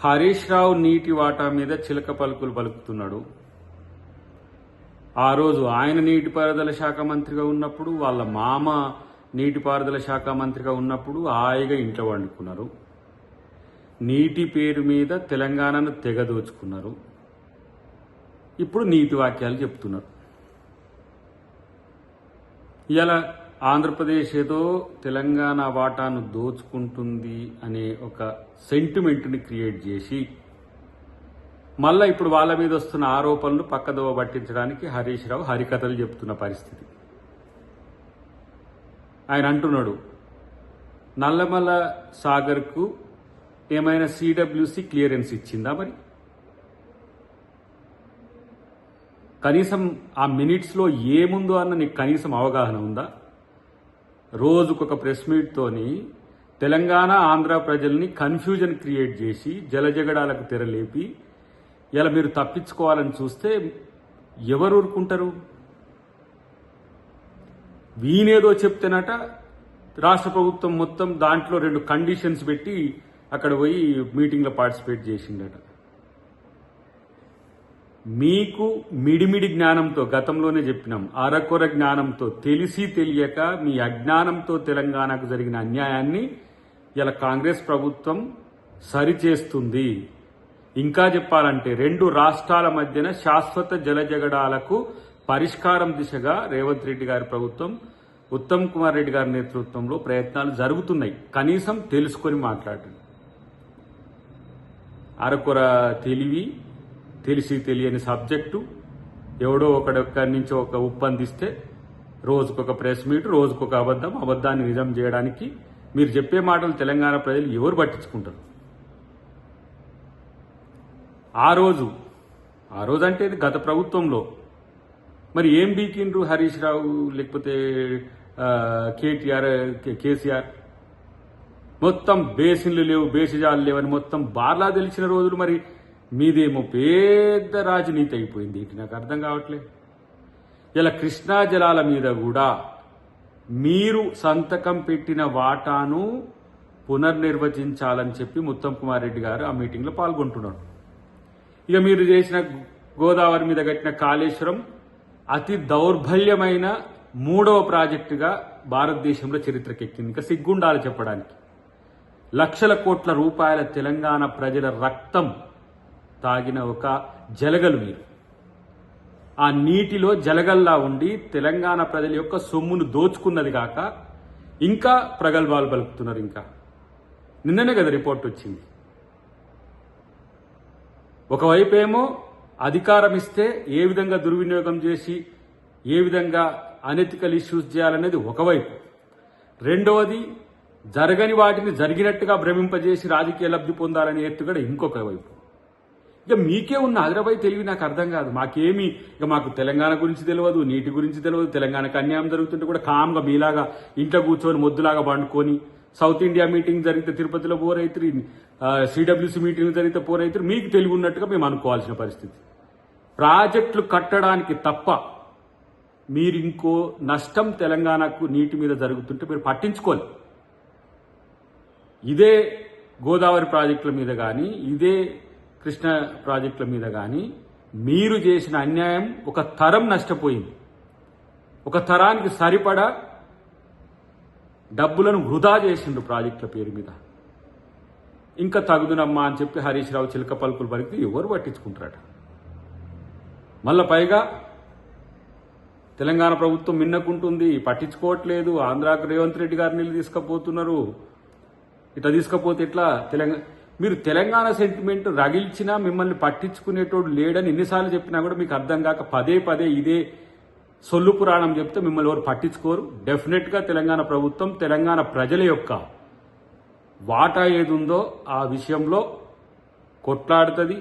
హరీష్ రావు నీటి వాటా మీద చిలక పలుకులు పలుకుతున్నాడు. ఆ రోజు ఆయన నీటిపారుదల శాఖ మంత్రిగా ఉన్నప్పుడు, వాళ్ళ మామ నీటిపారుదల శాఖ మంత్రిగా ఉన్నప్పుడు హాయిగా ఇంట్లో వండుకున్నారు. నీటి పేరు మీద తెలంగాణను తెగదోచుకున్నారు. ఇప్పుడు నీతి వాక్యాలు చెప్తున్నారు. ఇలా ఆంధ్రప్రదేశ్ ఏదో తెలంగాణ వాటాను దోచుకుంటుంది అనే ఒక సెంటిమెంట్ని క్రియేట్ చేసి మళ్ళీ ఇప్పుడు వాళ్ళ మీద వస్తున్న ఆరోపణలు పక్కదోవ పట్టించడానికి హరీష్ రావు హరికథలు చెప్తున్న పరిస్థితి. ఆయన అంటున్నాడు, నల్లమల సాగర్కు ఏమైనా సిడబ్ల్యూసి క్లియరెన్స్ ఇచ్చిందా? మరి కనీసం ఆ మినిట్స్లో ఏముందో అన్న నీకు కనీసం అవగాహన ఉందా? రోజుకొక ప్రెస్ మీట్తోని తెలంగాణ ఆంధ్ర ప్రజల్ని కన్ఫ్యూజన్ క్రియేట్ చేసి జలజగడాలకు తెరలేపి ఇలా మీరు తప్పించుకోవాలని చూస్తే ఎవరు ఊరుకుంటారు? వీనేదో చెప్తేనట రాష్ట్ర ప్రభుత్వం మొత్తం దాంట్లో 2 కండిషన్స్ పెట్టి అక్కడ పోయి మీటింగ్లో పార్టిసిపేట్ చేసిండట. మీకు మిడిమిడి జ్ఞానంతో, గతంలోనే చెప్పినాం, అరకొర జ్ఞానంతో, తెలిసి తెలియక మీ అజ్ఞానంతో తెలంగాణకు జరిగిన అన్యాయాన్ని ఇలా కాంగ్రెస్ ప్రభుత్వం సరిచేస్తుంది. ఇంకా చెప్పాలంటే 2 రాష్ట్రాల మధ్యన శాశ్వత జలజగడాలకు పరిష్కారం దిశగా రేవంత్ రెడ్డి గారి ప్రభుత్వం, ఉత్తమ్ కుమార్ రెడ్డి గారి నేతృత్వంలో ప్రయత్నాలు జరుగుతున్నాయి. కనీసం తెలుసుకొని మాట్లాడండి. అరకొర తెలివి, తెలిసి తెలియని సబ్జెక్టు ఎవడో ఒకడొక్కడి నుంచి ఒక ఉప్పందిస్తే రోజుకొక ప్రెస్ మీట్, రోజుకొక అబద్ధాన్ని నిజం చేయడానికి మీరు చెప్పే మాటలు తెలంగాణ ప్రజలు ఎవరు పట్టించుకుంటారు? ఆ రోజు అంటే ఇది గత ప్రభుత్వంలో మరి ఏం బీకిండ్రు హరీష్ రావు లేకపోతే కేసీఆర్? మొత్తం బేసిన్లు లేవు, బేసిజాలు లేవని మొత్తం బార్లా తెలిసిన రోజులు. మరి మీదేమో పెద్ద రాజనీతి అయిపోయింది. ఏంటి నాకు అర్థం కావట్లేదు. ఇలా కృష్ణా జలాల మీద కూడా మీరు సంతకం పెట్టిన వాటాను పునర్నిర్వచించాలని చెప్పి ఉత్తమ్ కుమార్ రెడ్డి గారు ఆ మీటింగ్లో పాల్గొంటున్నారు. ఇక మీరు చేసిన గోదావరి మీద కట్టిన కాళేశ్వరం అతి దౌర్బల్యమైన 3వ ప్రాజెక్టుగా భారతదేశంలో చరిత్రకెక్కింది. ఇంకా సిగ్గుండాలి చెప్పడానికి. లక్షల కోట్ల రూపాయల తెలంగాణ ప్రజల రక్తం తాగిన ఒక జలగలు మీరు. ఆ నీటిలో జలగల్లా ఉండి తెలంగాణ ప్రజల యొక్క సొమ్మును దోచుకున్నది కాక ఇంకా ప్రగల్భాలు పలుకుతున్నారు. ఇంకా నిన్ననే కదా రిపోర్ట్ వచ్చింది. ఒకవైపు ఏమో అధికారం ఇస్తే ఏ విధంగా దుర్వినియోగం చేసి ఏ విధంగా అనెథికల్ ఇష్యూస్ చేయాలనేది ఒకవైపు, రెండవది జరగని వాటిని జరిగినట్టుగా భ్రమింపజేసి రాజకీయ లబ్ధి పొందాలనే ఎత్తుగడ ఇంకొక వైపు. ఇక మీకే ఉన్న హైదరాబాద్ తెలివి నాకు అర్థం కాదు. మాకేమి ఇక మాకు తెలంగాణ గురించి తెలియదు, నీటి గురించి తెలియదు. తెలంగాణకు అన్యాయం జరుగుతుంటే కూడా కామ్గా మీలాగా ఇంట్లో కూర్చొని మొద్దులాగా పండుకొని, సౌత్ ఇండియా మీటింగ్ జరిగితే తిరుపతిలో పోరైతురు, సిడబ్ల్యూసీ మీటింగ్ జరిగితే పోరైతురు. మీకు తెలివి ఉన్నట్టుగా మేము అనుకోవాల్సిన పరిస్థితి. ప్రాజెక్టులు కట్టడానికి తప్ప మీరు ఇంకో నష్టం తెలంగాణకు నీటి మీద జరుగుతుంటే మీరు పట్టించుకోవాలి. ఇదే గోదావరి ప్రాజెక్టుల మీద కానీ, ఇదే కృష్ణా ప్రాజెక్టుల మీద కానీ మీరు చేసిన అన్యాయం ఒక తరం నష్టపోయింది. ఒక తరానికి సరిపడా డబ్బులను వృధా చేసిండు ప్రాజెక్టుల పేరు మీద. ఇంకా తగుదునమ్మా అని చెప్పి హరీష్ రావు చిలక పలుకులు పలికితే ఎవరు పట్టించుకుంటారట? మళ్ళా పైగా తెలంగాణ ప్రభుత్వం మిన్నకుంటుంది, పట్టించుకోవట్లేదు. ఆంధ్రాకు రేవంత్ రెడ్డి గారు నీళ్ళు తీసుకుపోతున్నారు. ఇట్లా తీసుకపోతే ఎట్లా? మీరు తెలంగాణ సెంటిమెంట్ రగిల్చినా మిమ్మల్ని పట్టించుకునేటోడు లేడని ఎన్నిసార్లు చెప్పినా కూడా మీకు అర్థం కాక పదే ఇదే సొల్లు పురాణం చెప్తే మిమ్మల్ని ఎవరు పట్టించుకోరు. డెఫినెట్గా తెలంగాణ ప్రభుత్వం తెలంగాణ ప్రజల యొక్క వాటా ఏదుందో ఆ విషయంలో కొట్లాడుతుంది.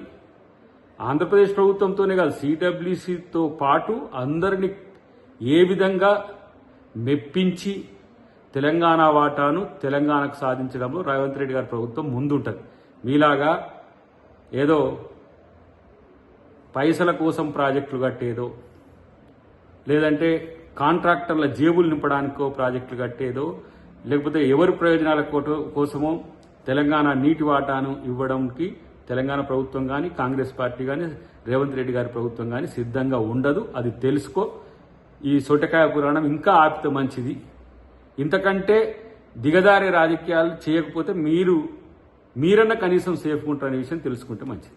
ఆంధ్రప్రదేశ్ ప్రభుత్వంతోనే కాదు, సిడబ్ల్యూసీతో పాటు అందరినీ ఏ విధంగా మెప్పించి తెలంగాణ వాటాను తెలంగాణకు సాధించడంలో రేవంత్ రెడ్డి గారి ప్రభుత్వం ముందుంటుంది. మీలాగా ఏదో పైసల కోసం ప్రాజెక్టులు కట్టేదో, లేదంటే కాంట్రాక్టర్ల జేబులు నింపడానికో ప్రాజెక్టులు కట్టేదో, లేకపోతే ఎవరి ప్రయోజనాల కోసమో తెలంగాణ నీటి వాటాను ఇవ్వడానికి తెలంగాణ ప్రభుత్వం కానీ కాంగ్రెస్ పార్టీ కానీ రేవంత్ రెడ్డి గారి ప్రభుత్వం కానీ సిద్ధంగా ఉండదు. అది తెలుసుకో. ఈ సొటకాయ పురాణం ఇంకా ఆపితే మంచిది. ఇంతకంటే దిగదారే రాజకీయాలు చేయకపోతే మీరన్న కనీసం సేఫ్గా ఉంటారనే విషయం తెలుసుకుంటే మంచిది.